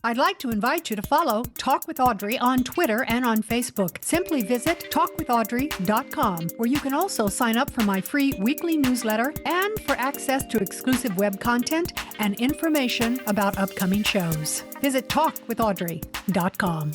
I'd like to invite you to follow Talk with Audrey on Twitter and on Facebook. Simply visit talkwithaudrey.com, where you can also sign up for my free weekly newsletter and for access to exclusive web content and information about upcoming shows. Visit talkwithaudrey.com.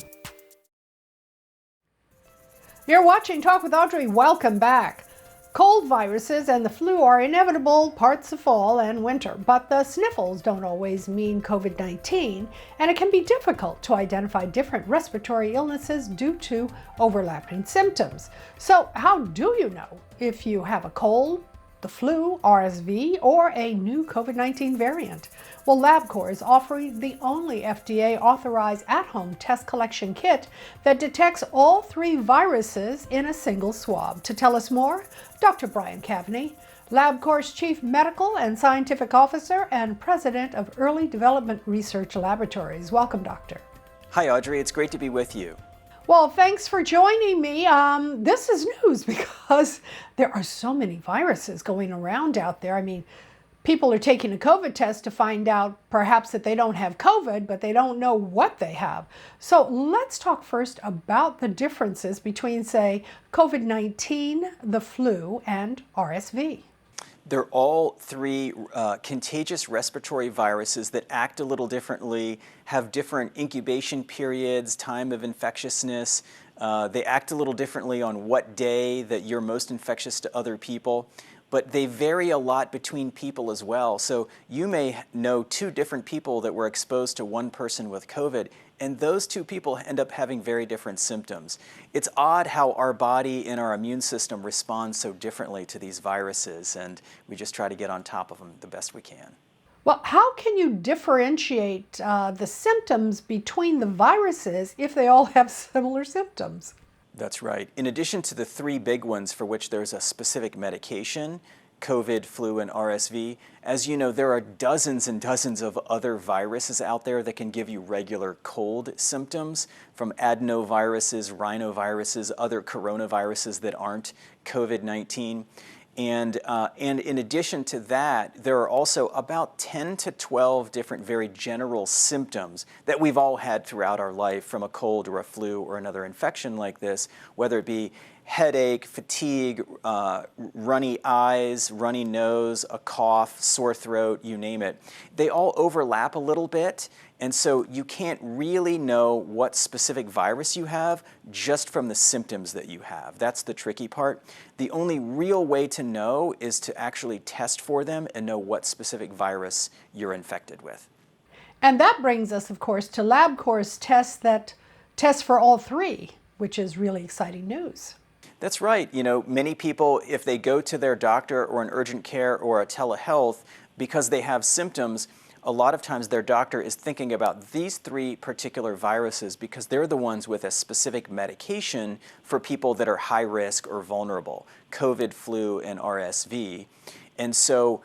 You're watching Talk with Audrey. Welcome back. Cold viruses and the flu are inevitable parts of fall and winter, but the sniffles don't always mean COVID-19, and it can be difficult to identify different respiratory illnesses due to overlapping symptoms. So how do you know if you have a cold, the flu, RSV, or a new COVID-19 variant? Well, Lab Corp is offering the only FDA-authorized at-home test collection kit that detects all three viruses in a single swab. To tell us more, Dr. Brian Caveney, Lab Corp's Chief Medical and Scientific Officer and President of Early Development Research Laboratories. Welcome, Doctor. Hi, Audrey. It's great to be with you. Well, thanks for joining me. This is news because there are so many viruses going around out there. I mean, people are taking a COVID test to find out perhaps that they don't have COVID, but they don't know what they have. So let's talk first about the differences between, say, COVID-19, the flu, and RSV. They're all three contagious respiratory viruses that act a little differently, have different incubation periods, time of infectiousness. They act a little differently on what day that you're most infectious to other people. But they vary a lot between people as well. So you may know two different people that were exposed to one person with COVID, and those two people end up having very different symptoms. It's odd how our body and our immune system respond so differently to these viruses, and we just try to get on top of them the best we can. Well, how can you differentiate the symptoms between the viruses if they all have similar symptoms? That's right. In addition to the three big ones for which there's a specific medication, COVID, flu, and RSV, as you know, there are dozens and dozens of other viruses out there that can give you regular cold symptoms, from adenoviruses, rhinoviruses, other coronaviruses that aren't COVID-19. And in addition to that, there are also about 10 to 12 different very general symptoms that we've all had throughout our life from a cold or a flu or another infection like this, whether it be headache, fatigue, runny eyes, runny nose, a cough, sore throat, you name it. They all overlap a little bit, and so you can't really know what specific virus you have just from the symptoms that you have. That's the tricky part. The only real way to know is to actually test for them and know what specific virus you're infected with. And that brings us, of course, to Lab Corp's test that tests for all three, which is really exciting news. That's right. You know, many people, if they go to their doctor or an urgent care or a telehealth because they have symptoms, a lot of times their doctor is thinking about these three particular viruses because they're the ones with a specific medication for people that are high risk or vulnerable, COVID, flu, and RSV. And so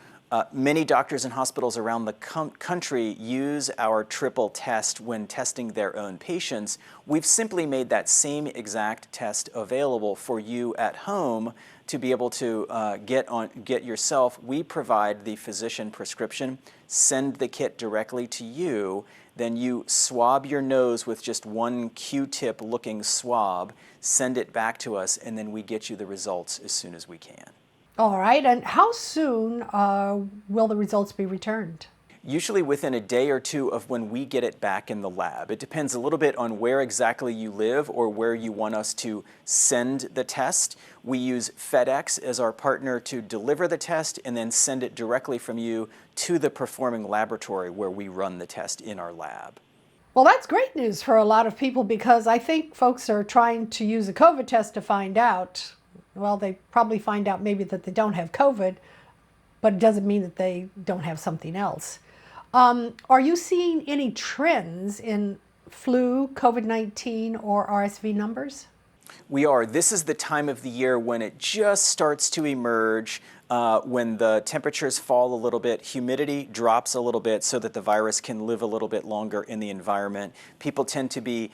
many doctors and hospitals around the country use our triple test when testing their own patients. We've simply made that same exact test available for you at home to be able to get yourself. We provide the physician prescription, send the kit directly to you, then you swab your nose with just one Q-tip looking swab, send it back to us, and then we get you the results as soon as we can. All right, and how soon will the results be returned? Usually within a day or two of when we get it back in the lab. It depends a little bit on where exactly you live or where you want us to send the test. We use FedEx as our partner to deliver the test and then send it directly from you to the performing laboratory where we run the test in our lab. Well, that's great news for a lot of people because I think folks are trying to use a COVID test to find out. Well, they probably find out maybe that they don't have COVID, but it doesn't mean that they don't have something else. Are you seeing any trends in flu, COVID-19, or RSV numbers? We are. This is the time of the year when it just starts to emerge, when the temperatures fall a little bit, humidity drops a little bit so that the virus can live a little bit longer in the environment. People tend to be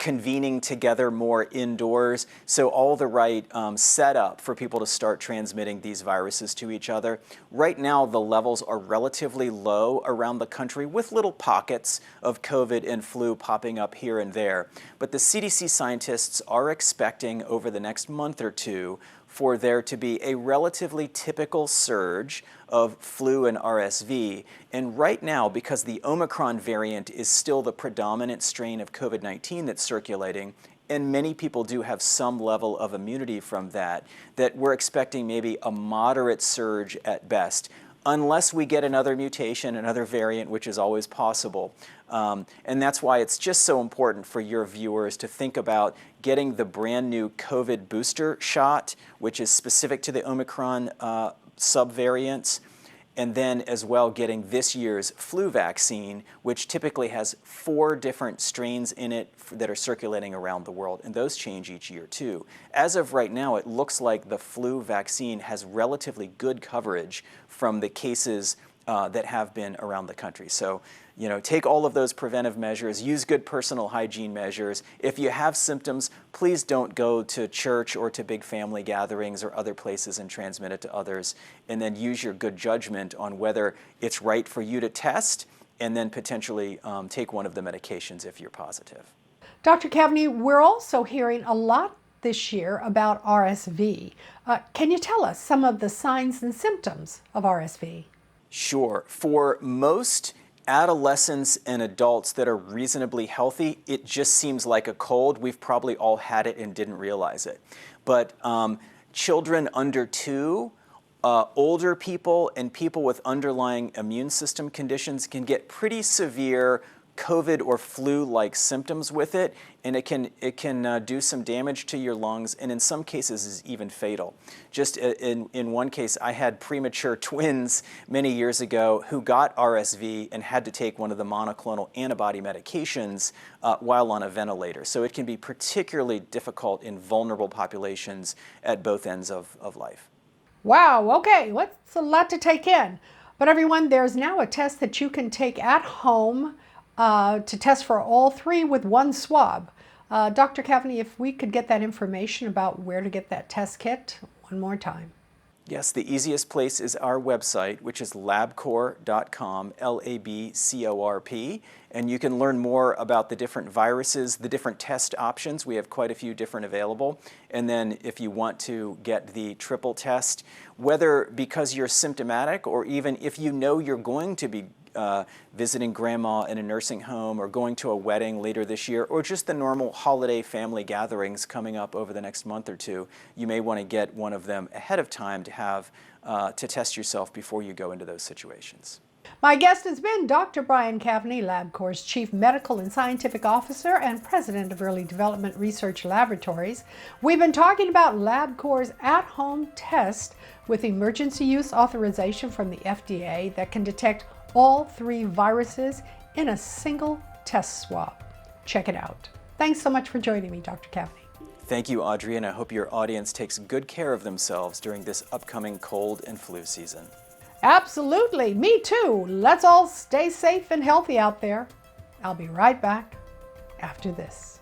convening together more indoors. So all the right setup for people to start transmitting these viruses to each other. Right now, the levels are relatively low around the country with little pockets of COVID and flu popping up here and there. But the CDC scientists are expecting over the next month or two for there to be a relatively typical surge of flu and RSV. And right now, because the Omicron variant is still the predominant strain of COVID-19 that's circulating, and many people do have some level of immunity from that, that we're expecting maybe a moderate surge at best, unless we get another mutation, another variant, which is always possible. And that's why it's just so important for your viewers to think about getting the brand new COVID booster shot, which is specific to the Omicron subvariants, and then as well getting this year's flu vaccine, which typically has 4 different strains in it that are circulating around the world, and those change each year too. As of right now, it looks like the flu vaccine has relatively good coverage from the cases that have been around the country. So, you know, take all of those preventive measures, use good personal hygiene measures. If you have symptoms, please don't go to church or to big family gatherings or other places and transmit it to others. And then use your good judgment on whether it's right for you to test and then potentially take one of the medications if you're positive. Dr. Caveney, we're also hearing a lot this year about RSV. Can you tell us some of the signs and symptoms of RSV? Sure. For most adolescents and adults that are reasonably healthy, it just seems like a cold. We've probably all had it and didn't realize it. But children under 2, older people, and people with underlying immune system conditions can get pretty severe COVID or flu-like symptoms with it, and it can do some damage to your lungs, and in some cases is even fatal. Just in one case, I had premature twins many years ago who got RSV and had to take one of the monoclonal antibody medications while on a ventilator. So it can be particularly difficult in vulnerable populations at both ends of life. Wow, okay, that's a lot to take in. But everyone, there's now a test that you can take at home to test for all 3 with one swab. Dr. Caveney, if we could get that information about where to get that test kit one more time. Yes, the easiest place is our website, which is labcorp.com, LABCORP, and you can learn more about the different viruses, the different test options. We have quite a few different available. And then if you want to get the triple test, whether because you're symptomatic or even if you know you're going to be visiting grandma in a nursing home or going to a wedding later this year, or just the normal holiday family gatherings coming up over the next month or two, you may want to get one of them ahead of time to have to test yourself before you go into those situations. My guest has been Dr. Brian Caveney, Lab Corp's Chief Medical and Scientific Officer and President of Early Development Research Laboratories. We've been talking about Lab Corp's at-home test with emergency use authorization from the FDA that can detect all 3 viruses in a single test swab. Check it out. Thanks so much for joining me, Dr. Caveney. Thank you, Audrey, and I hope your audience takes good care of themselves during this upcoming cold and flu season. Absolutely, me too. Let's all stay safe and healthy out there. I'll be right back after this.